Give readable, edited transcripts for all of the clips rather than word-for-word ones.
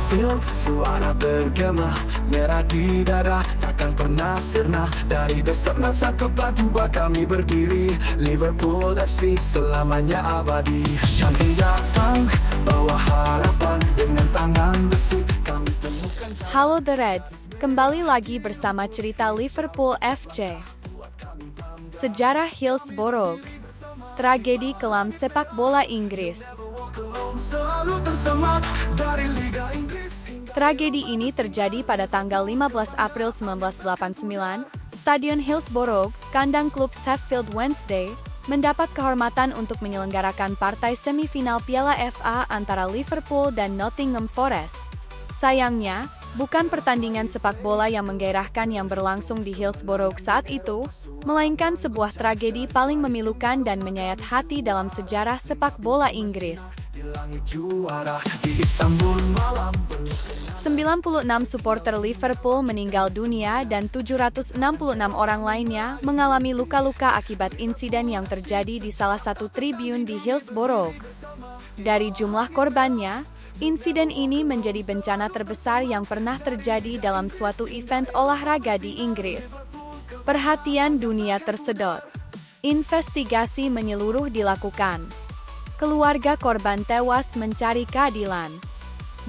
Anfield, suara bergema, merah di dada, takkan pernah sirna. Dari besar masa ke batu kami berdiri, Liverpool FC selamanya abadi. Shanti datang, bawa harapan, dengan tangan besi kami temukan. Halo The Reds, kembali lagi bersama cerita Liverpool FC. Sejarah Hillsborough, tragedi kelam sepak bola Inggris. Selalu tersemat dari Liga Inggris. Tragedi ini terjadi pada tanggal 15 April 1989. Stadion Hillsborough, kandang klub Sheffield Wednesday, mendapat kehormatan untuk menyelenggarakan partai semifinal Piala FA antara Liverpool dan Nottingham Forest. Sayangnya, bukan pertandingan sepak bola yang menggairahkan yang berlangsung di Hillsborough saat itu, melainkan sebuah tragedi paling memilukan dan menyayat hati dalam sejarah sepak bola Inggris. 96 supporter Liverpool meninggal dunia dan 766 orang lainnya mengalami luka-luka akibat insiden yang terjadi di salah satu tribun di Hillsborough. Dari jumlah korbannya, insiden ini menjadi bencana terbesar yang pernah terjadi dalam suatu event olahraga di Inggris. Perhatian dunia tersedot. Investigasi menyeluruh dilakukan. Keluarga korban tewas mencari keadilan.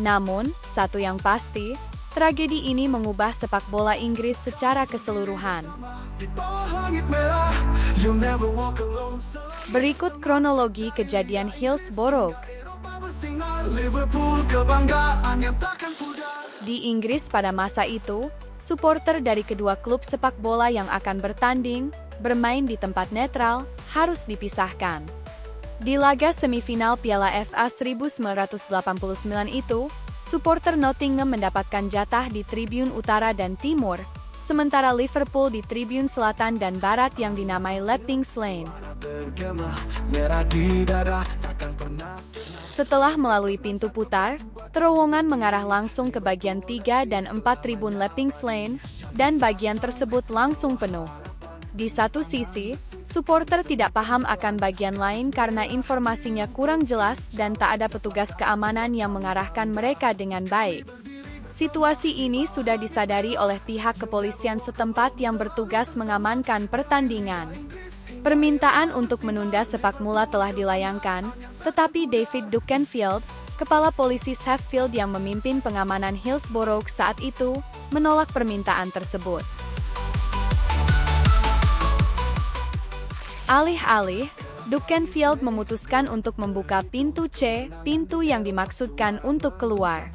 Namun, satu yang pasti, tragedi ini mengubah sepak bola Inggris secara keseluruhan. Berikut kronologi kejadian Hillsborough. Di Inggris pada masa itu, supporter dari kedua klub sepak bola yang akan bertanding, bermain di tempat netral, harus dipisahkan. Di laga semifinal Piala FA 1989 itu, supporter Nottingham mendapatkan jatah di tribun utara dan timur, sementara Liverpool di tribun selatan dan barat yang dinamai Leppings Lane. Setelah melalui pintu putar, terowongan mengarah langsung ke bagian 3 dan 4 tribun Leppings Lane, dan bagian tersebut langsung penuh. Di satu sisi, supporter tidak paham akan bagian lain karena informasinya kurang jelas dan tak ada petugas keamanan yang mengarahkan mereka dengan baik. Situasi ini sudah disadari oleh pihak kepolisian setempat yang bertugas mengamankan pertandingan. Permintaan untuk menunda sepak bola telah dilayangkan, tetapi David Dukenfield, kepala polisi Sheffield yang memimpin pengamanan Hillsborough saat itu, menolak permintaan tersebut. Alih-alih, Dukenfield memutuskan untuk membuka pintu C, pintu yang dimaksudkan untuk keluar.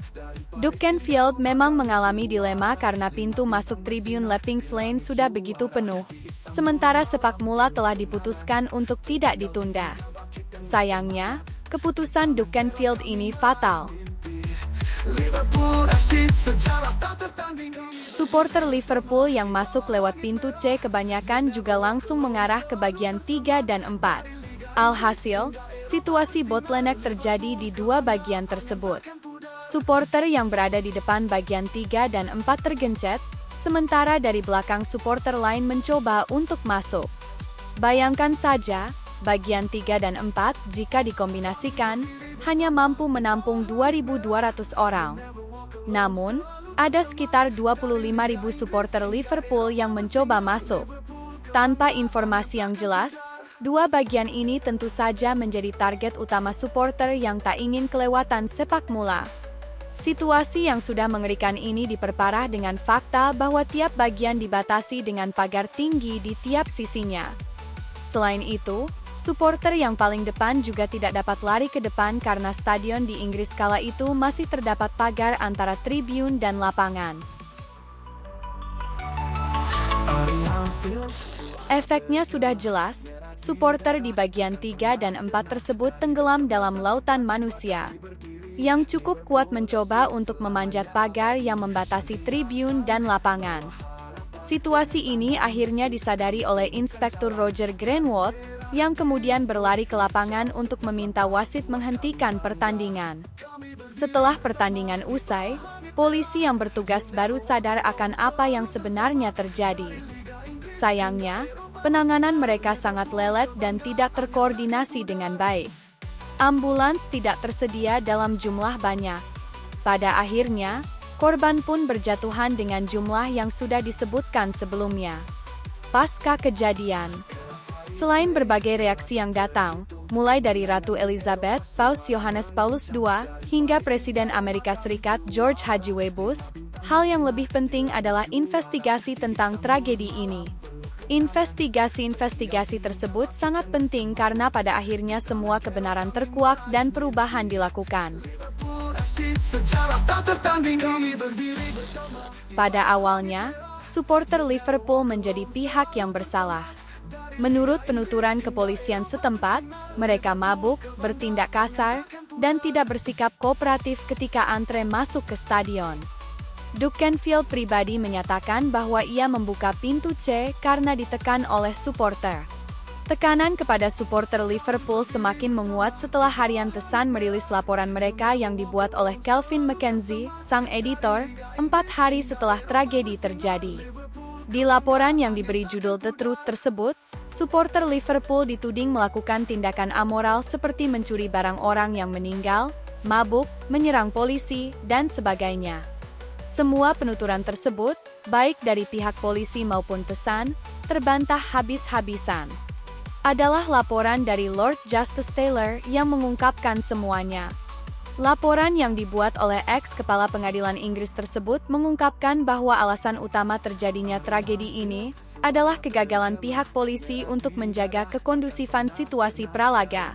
Dukenfield memang mengalami dilema karena pintu masuk tribun Leppings Lane sudah begitu penuh, sementara sepak bola telah diputuskan untuk tidak ditunda. Sayangnya, keputusan Dukenfield ini fatal. Supporter Liverpool yang masuk lewat pintu C kebanyakan juga langsung mengarah ke bagian 3 dan 4. Alhasil, situasi bottleneck terjadi di dua bagian tersebut. Supporter yang berada di depan bagian 3 dan 4 tergencet, sementara dari belakang supporter lain mencoba untuk masuk. Bayangkan saja, bagian 3 dan 4 jika dikombinasikan, hanya mampu menampung 2.200 orang. Namun, ada sekitar 25.000 supporter Liverpool yang mencoba masuk. Tanpa informasi yang jelas, dua bagian ini tentu saja menjadi target utama supporter yang tak ingin kelewatan sepak bola. Situasi yang sudah mengerikan ini diperparah dengan fakta bahwa tiap bagian dibatasi dengan pagar tinggi di tiap sisinya. Selain itu, supporter yang paling depan juga tidak dapat lari ke depan karena stadion di Inggris kala itu masih terdapat pagar antara tribun dan lapangan. Efeknya sudah jelas, supporter di bagian 3 dan 4 tersebut tenggelam dalam lautan manusia, yang cukup kuat mencoba untuk memanjat pagar yang membatasi tribun dan lapangan. Situasi ini akhirnya disadari oleh Inspektur Roger Greenwood, yang kemudian berlari ke lapangan untuk meminta wasit menghentikan pertandingan. Setelah pertandingan usai, polisi yang bertugas baru sadar akan apa yang sebenarnya terjadi. Sayangnya, penanganan mereka sangat lelet dan tidak terkoordinasi dengan baik. Ambulans tidak tersedia dalam jumlah banyak. Pada akhirnya, korban pun berjatuhan dengan jumlah yang sudah disebutkan sebelumnya. Pasca kejadian, selain berbagai reaksi yang datang, mulai dari Ratu Elizabeth, Paus Yohanes Paulus II, hingga Presiden Amerika Serikat George H.W. Bush, hal yang lebih penting adalah investigasi tentang tragedi ini. Investigasi tersebut sangat penting karena pada akhirnya semua kebenaran terkuak dan perubahan dilakukan. Pada awalnya, supporter Liverpool menjadi pihak yang bersalah. Menurut penuturan kepolisian setempat, mereka mabuk, bertindak kasar, dan tidak bersikap kooperatif ketika antre masuk ke stadion. Duke Canfield pribadi menyatakan bahwa ia membuka pintu C karena ditekan oleh supporter. Tekanan kepada supporter Liverpool semakin menguat setelah harian The Sun merilis laporan mereka yang dibuat oleh Kelvin McKenzie, sang editor, 4 hari setelah tragedi terjadi. Di laporan yang diberi judul The Truth tersebut, supporter Liverpool dituding melakukan tindakan amoral seperti mencuri barang orang yang meninggal, mabuk, menyerang polisi, dan sebagainya. Semua penuturan tersebut, baik dari pihak polisi maupun The Sun, terbantah habis-habisan. Adalah laporan dari Lord Justice Taylor yang mengungkapkan semuanya. Laporan yang dibuat oleh ex-kepala pengadilan Inggris tersebut mengungkapkan bahwa alasan utama terjadinya tragedi ini adalah kegagalan pihak polisi untuk menjaga kekondusifan situasi pralaga.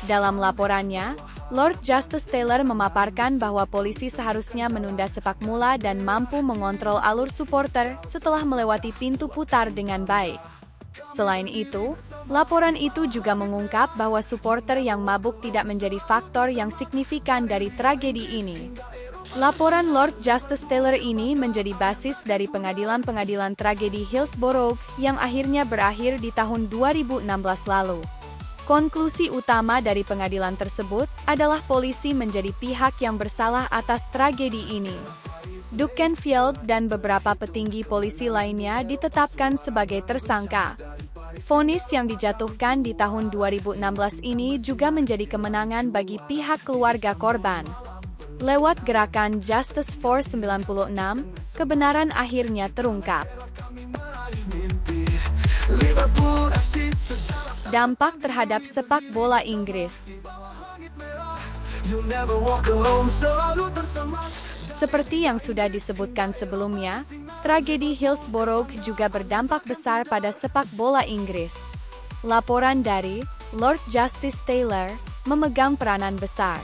Dalam laporannya, Lord Justice Taylor memaparkan bahwa polisi seharusnya menunda sepak bola dan mampu mengontrol alur supporter setelah melewati pintu putar dengan baik. Selain itu, laporan itu juga mengungkap bahwa supporter yang mabuk tidak menjadi faktor yang signifikan dari tragedi ini. Laporan Lord Justice Taylor ini menjadi basis dari pengadilan-pengadilan tragedi Hillsborough yang akhirnya berakhir di tahun 2016 lalu. Konklusi utama dari pengadilan tersebut adalah polisi menjadi pihak yang bersalah atas tragedi ini. Duke Canfield dan beberapa petinggi polisi lainnya ditetapkan sebagai tersangka. Vonis yang dijatuhkan di tahun 2016 ini juga menjadi kemenangan bagi pihak keluarga korban. Lewat gerakan Justice for 96, kebenaran akhirnya terungkap. Dampak terhadap sepak bola Inggris. Seperti yang sudah disebutkan sebelumnya, tragedi Hillsborough juga berdampak besar pada sepak bola Inggris. Laporan dari Lord Justice Taylor memegang peranan besar.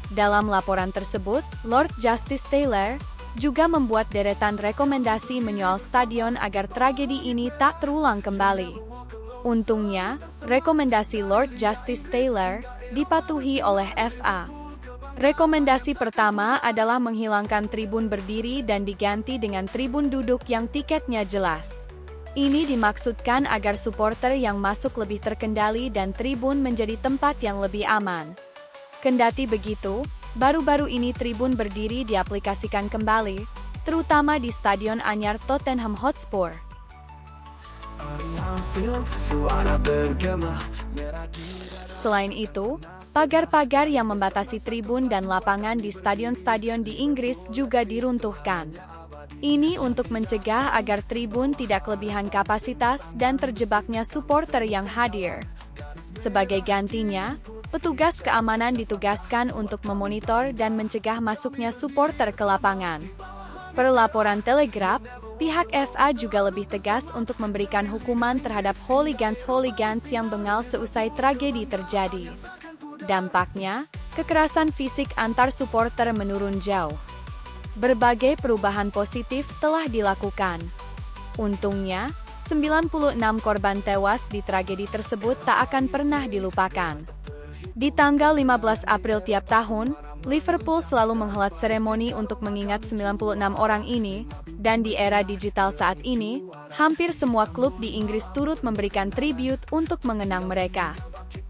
Dalam laporan tersebut, Lord Justice Taylor juga membuat deretan rekomendasi menyoal stadion agar tragedi ini tak terulang kembali. Untungnya, rekomendasi Lord Justice Taylor dipatuhi oleh FA. Rekomendasi pertama adalah menghilangkan tribun berdiri dan diganti dengan tribun duduk yang tiketnya jelas. Ini dimaksudkan agar supporter yang masuk lebih terkendali dan tribun menjadi tempat yang lebih aman. Kendati begitu, baru-baru ini tribun berdiri diaplikasikan kembali, terutama di Stadion Anyar Tottenham Hotspur. Selain itu, pagar-pagar yang membatasi tribun dan lapangan di stadion-stadion di Inggris juga diruntuhkan. Ini untuk mencegah agar tribun tidak kelebihan kapasitas dan terjebaknya supporter yang hadir. Sebagai gantinya, petugas keamanan ditugaskan untuk memonitor dan mencegah masuknya supporter ke lapangan. Per laporan Telegraph, pihak FA juga lebih tegas untuk memberikan hukuman terhadap hooligans yang bengal seusai tragedi terjadi. Dampaknya, kekerasan fisik antar supporter menurun jauh. Berbagai perubahan positif telah dilakukan. Untungnya, 96 korban tewas di tragedi tersebut tak akan pernah dilupakan. Di tanggal 15 April tiap tahun, Liverpool selalu menghelat seremoni untuk mengingat 96 orang ini, dan di era digital saat ini, hampir semua klub di Inggris turut memberikan tribute untuk mengenang mereka.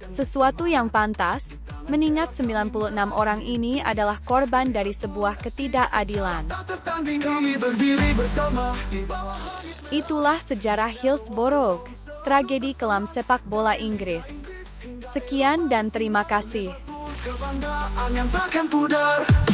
Sesuatu yang pantas, mengingat 96 orang ini adalah korban dari sebuah ketidakadilan. Itulah sejarah Hillsborough, tragedi kelam sepak bola Inggris. Sekian dan terima kasih. Kebanggaan yang takkan pudar.